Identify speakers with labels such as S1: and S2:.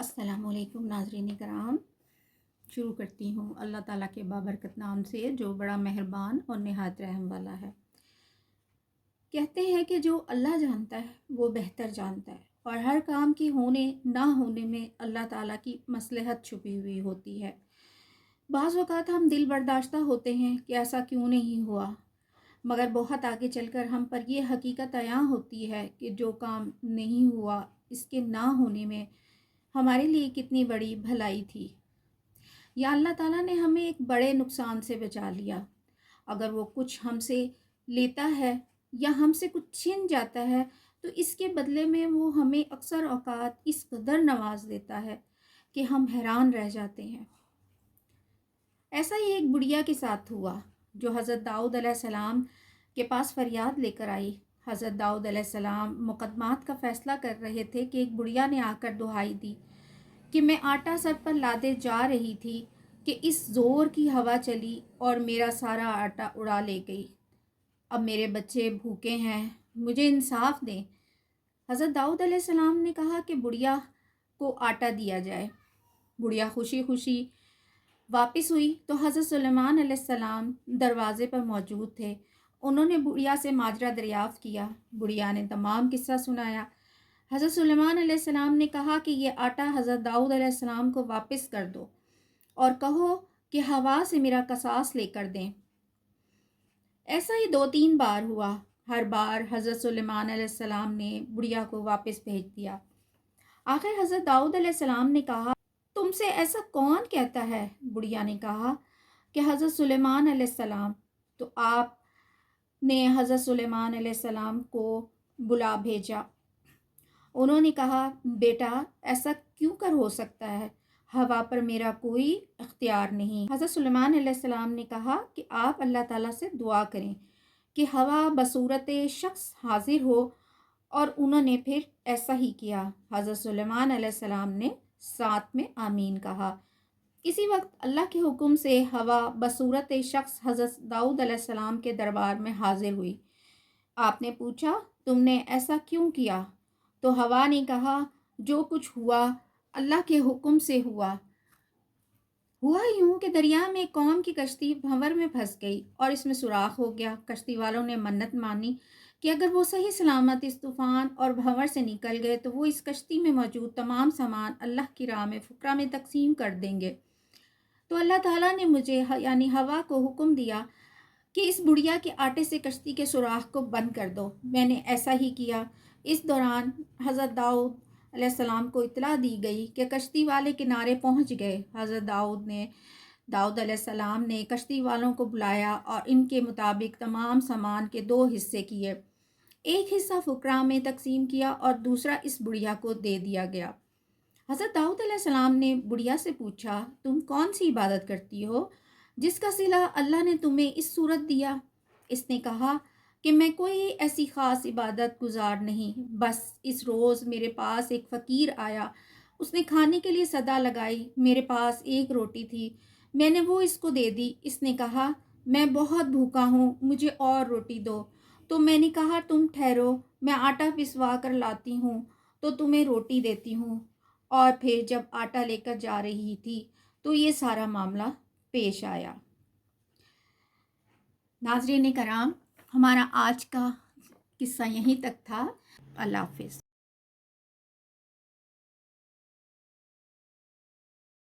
S1: अस्सलाम वालेकुम नाज़रीन कराम। शुरू करती हूँ अल्लाह ताला के बाबरकत नाम से जो बड़ा मेहरबान और निहायत रहम वाला है। कहते हैं कि जो अल्लाह जानता है वो बेहतर जानता है और हर काम की होने ना होने में अल्लाह ताला की मसलहत छुपी हुई होती है। बाज़ औक़ात हम दिल बर्दाश्ता होते हैं कि ऐसा क्यों नहीं हुआ, मगर बहुत आगे चलकर हम पर ये हकीकत अयां होती है कि जो काम नहीं हुआ इसके ना होने में हमारे लिए कितनी बड़ी भलाई थी, या अल्लाह ताला ने हमें एक बड़े नुकसान से बचा लिया। अगर वो कुछ हमसे लेता है या हमसे कुछ छीन जाता है तो इसके बदले में वो हमें अक्सर औकात इस कदर नवाज देता है कि हम हैरान रह जाते हैं। ऐसा ही एक बुढ़िया के साथ हुआ जो हज़रत दाऊद अलैहिस्सलाम के पास फरियाद लेकर आई। हज़रत दाऊद अलैहिस्सलाम मुकदमात का फ़ैसला कर रहे थे कि एक बुढ़िया ने आकर दुहाई दी कि मैं आटा सर पर लादे जा रही थी कि इस ज़ोर की हवा चली और मेरा सारा आटा उड़ा ले गई। अब मेरे बच्चे भूखे हैं, मुझे इंसाफ दें। हज़रत दाऊद अलैहिस्सलाम ने कहा कि बुढ़िया को आटा दिया जाए। बुढ़िया खुशी खुशी वापस हुई तो हज़रत सुलेमान अलैहिस्सलाम दरवाज़े पर मौजूद थे। उन्होंने बुढ़िया से माजरा दरियाफ़्त किया। बुढ़िया ने तमाम किस्सा सुनाया। हज़रत सुलेमान अलैहिस्सलाम ने कहा कि ये आटा हज़रत दाऊद अलैहिस्सलाम को वापस कर दो और कहो कि हवा से मेरा कसास लेकर दें। ऐसा ही 2-3 बार हुआ। हर बार हज़रत सुलेमान अलैहिस्सलाम ने बुढ़िया को वापस भेज दिया। आखिर हज़रत दाऊद अलैहिस्सलाम ने कहा, तुमसे ऐसा कौन कहता है? बुढ़िया ने कहा कि हज़रत सुलेमान अलैहिस्सलाम। तो आपने हज़रत सुलेमान अलैहिस्सलाम को बुला भेजा। उन्होंने कहा, बेटा ऐसा क्यों कर हो सकता है, हवा पर मेरा कोई इख्तियार नहीं। हज़रत सुलेमान अलैहिस्सलाम ने कहा कि आप अल्लाह ताला से दुआ करें कि हवा बसूरत शख्स हाजिर हो, और उन्होंने फिर ऐसा ही किया। हज़रत सुलेमान अलैहिस्सलाम ने साथ में आमीन कहा। इसी वक्त अल्लाह के हुक्म से हवा बसूरत शख्स हज़रत दाऊद अलैहिस्सलाम के दरबार में हाजिर हुई। आपने पूछा, तुमने ऐसा क्यों किया? तो हवा ने कहा, जो कुछ हुआ अल्लाह के हुक्म से हुआ। हुआ यूं कि दरिया में कौम की कश्ती भंवर में फंस गई और इसमें सुराख हो गया। कश्ती वालों ने मन्नत मानी कि अगर वो सही सलामत इस तूफ़ान और भंवर से निकल गए तो वो इस कश्ती में मौजूद तमाम सामान अल्लाह की राह में फुकरा में तकसीम कर देंगे। तो अल्लाह ताला ने मुझे यानी हवा को हुक्म दिया कि इस बुढ़िया के आटे से कश्ती के सुराख को बंद कर दो। मैंने ऐसा ही किया। इस दौरान हज़रत दाऊद अलैहिस्सलाम को इत्तला दी गई कि कश्ती वाले किनारे पहुंच गए। हज़रत दाऊद अलैहिस्सलाम ने कश्ती वालों को बुलाया और इनके मुताबिक तमाम सामान के 2 हिस्से किए। एक हिस्सा फुकरा में तकसीम किया और दूसरा इस बुढ़िया को दे दिया गया। हज़रत दाऊद अलैहिस्सलाम ने बुढ़िया से पूछा, तुम कौन सी इबादत करती हो जिसका सिला अल्लाह ने तुम्हें इस सूरत दिया? इसने कहा कि मैं कोई ऐसी ख़ास इबादत गुजार नहीं, बस इस रोज़ मेरे पास एक फ़कीर आया। उसने खाने के लिए सदा लगाई। मेरे पास एक रोटी थी, मैंने वो इसको दे दी। इसने कहा, मैं बहुत भूखा हूँ, मुझे और रोटी दो। तो मैंने कहा, तुम ठहरो, मैं आटा पिसवा कर लाती हूँ तो तुम्हें रोटी देती हूँ। और फिर जब आटा लेकर जा रही थी तो ये सारा मामला पेश आया। नाज़रीन कराम, हमारा आज का किस्सा यहीं तक था। अल्लाह हाफ़िज़।